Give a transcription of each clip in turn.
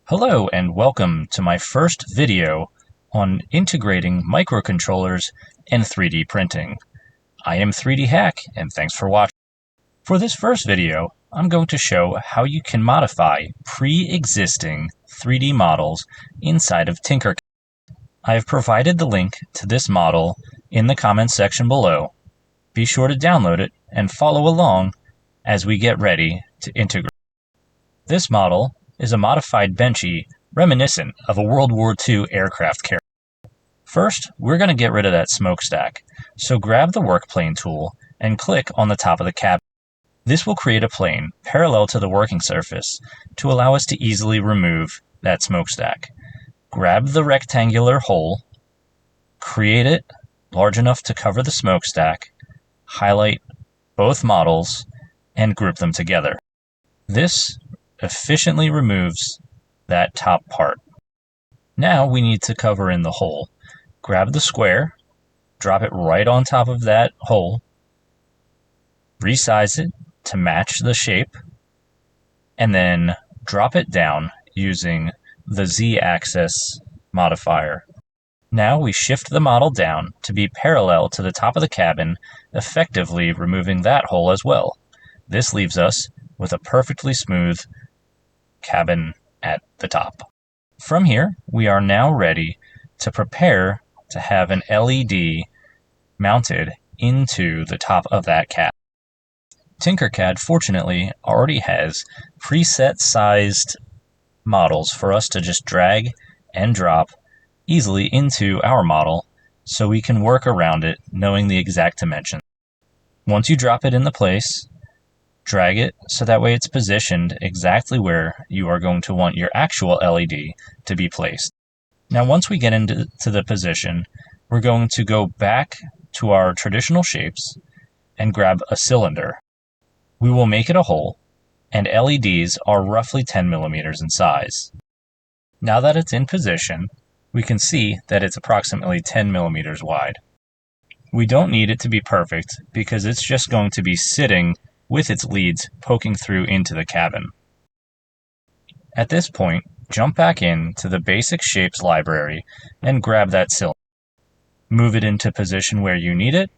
Hello and welcome to my first video on integrating microcontrollers and 3D printing. I am 3D Hack and thanks for watching. For this first video, I'm going to show how you can modify pre-existing 3D models inside of TinkerCAD. I have provided the link to this model in the comments section below. Be sure to download it and follow along as we get ready to integrate. This model is a modified benchy reminiscent of a World War II aircraft carrier. First, we're going to get rid of that smokestack, so grab the workplane tool and click on the top of the cabin. This will create a plane parallel to the working surface to allow us to easily remove that smokestack. Grab the rectangular hole, create it large enough to cover the smokestack, highlight both models, and group them together. This efficiently removes that top part. Now we need to cover in the hole. Grab the square, drop it right on top of that hole, resize it to match the shape, and then drop it down using the Z-axis modifier. Now we shift the model down to be parallel to the top of the cabin, effectively removing that hole as well. This leaves us with a perfectly smooth cabin at the top. From here, we are now ready to prepare to have an LED mounted into the top of that cabin. TinkerCAD, fortunately, already has preset sized models for us to just drag and drop easily into our model so we can work around it knowing the exact dimensions. Once you drop it into place, drag it so that way it's positioned exactly where you are going to want your actual LED to be placed. Now once we get into the position, we're going to go back to our traditional shapes and grab a cylinder. We will make it a hole, and LEDs are roughly 10 millimeters in size. Now that it's in position, we can see that it's approximately 10 millimeters wide. We don't need it to be perfect because it's just going to be sitting with its leads poking through into the cabin. At this point, jump back into the Basic Shapes library and grab that cylinder. Move it into position where you need it,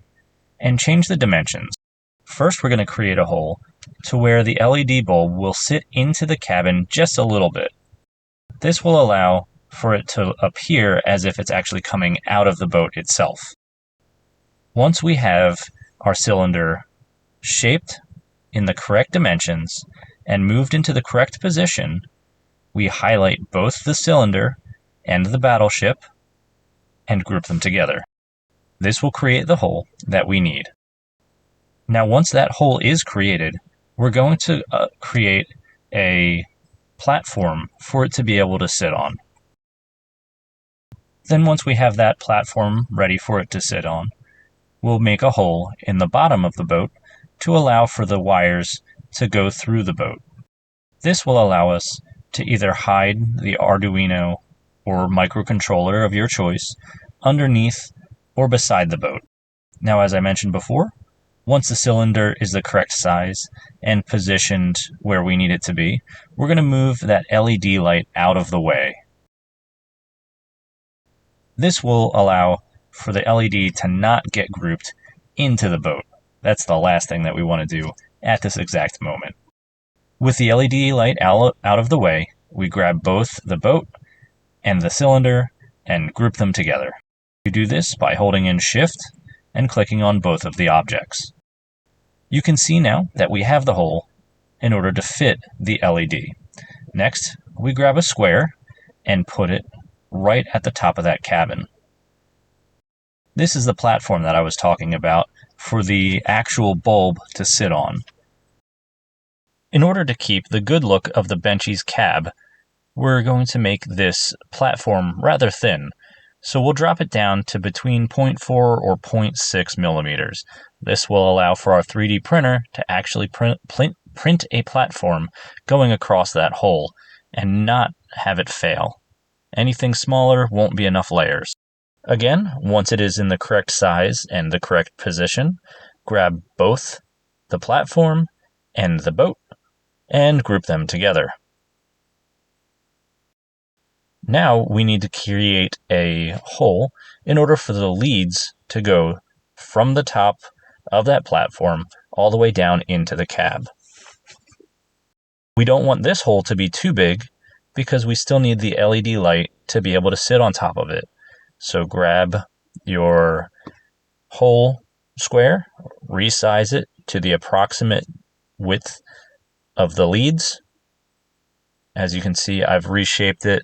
and change the dimensions. First, we're going to create a hole to where the LED bulb will sit into the cabin just a little bit. This will allow for it to appear as if it's actually coming out of the boat itself. Once we have our cylinder shaped in the correct dimensions and moved into the correct position, we highlight both the cylinder and the battleship and group them together. This will create the hole that we need. Now once that hole is created, we're going to create a platform for it to be able to sit on. Then once we have that platform ready for it to sit on, we'll make a hole in the bottom of the boat to allow for the wires to go through the boat. This will allow us to either hide the Arduino or microcontroller of your choice underneath or beside the boat. Now, as I mentioned before, once the cylinder is the correct size and positioned where we need it to be, we're going to move that LED light out of the way. This will allow for the LED to not get grouped into the boat. That's the last thing that we want to do at this exact moment. With the LED light out of the way, we grab both the boat and the cylinder and group them together. You do this by holding in Shift and clicking on both of the objects. You can see now that we have the hole in order to fit the LED. Next, we grab a square and put it right at the top of that cabin. This is the platform that I was talking about for the actual bulb to sit on. In order to keep the good look of the benchy's cab, we're going to make this platform rather thin. So we'll drop it down to between 0.4 or 0.6 millimeters. This will allow for our 3D printer to actually print a platform going across that hole and not have it fail. Anything smaller won't be enough layers. Again, once it is in the correct size and the correct position, grab both the platform and the boat and group them together. Now we need to create a hole in order for the leads to go from the top of that platform all the way down into the cab. We don't want this hole to be too big because we still need the LED light to be able to sit on top of it. So grab your hole square, resize it to the approximate width of the leads. As you can see, I've reshaped it,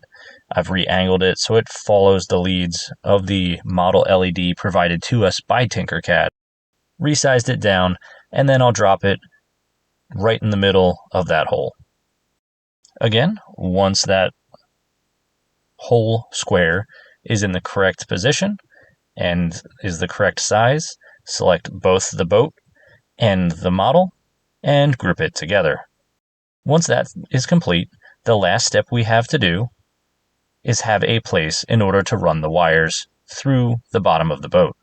I've re-angled it so it follows the leads of the model LED provided to us by TinkerCAD. Resized it down, and then I'll drop it right in the middle of that hole. Again, once that hole square is in the correct position and is the correct size, select both the boat and the model and group it together. Once that is complete, the last step we have to do is have a place in order to run the wires through the bottom of the boat.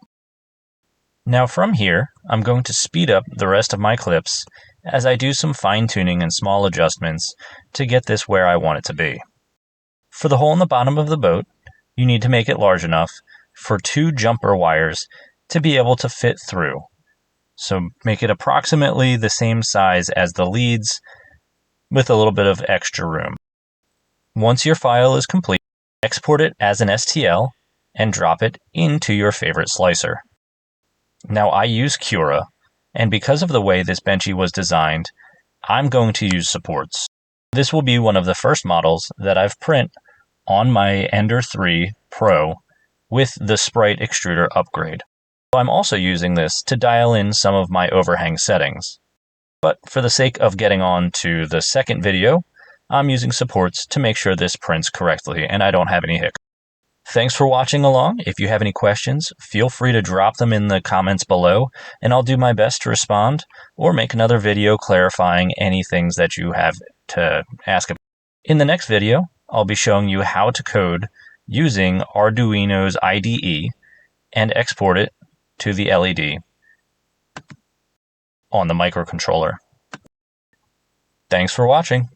Now from here, I'm going to speed up the rest of my clips as I do some fine-tuning and small adjustments to get this where I want it to be. For the hole in the bottom of the boat, you need to make it large enough for 2 jumper wires to be able to fit through. So make it approximately the same size as the leads with a little bit of extra room. Once your file is complete, export it as an STL and drop it into your favorite slicer. Now I use Cura, and because of the way this Benchy was designed, I'm going to use supports. This will be one of the first models that I've print on my Ender 3 Pro with the Sprite Extruder upgrade. I'm also using this to dial in some of my overhang settings. But for the sake of getting on to the second video, I'm using supports to make sure this prints correctly and I don't have any hiccups. Thanks for watching along. If you have any questions, feel free to drop them in the comments below, and I'll do my best to respond or make another video clarifying any things that you have to ask about. In the next video, I'll be showing you how to code using Arduino's IDE and export it to the LED on the microcontroller. Thanks for watching.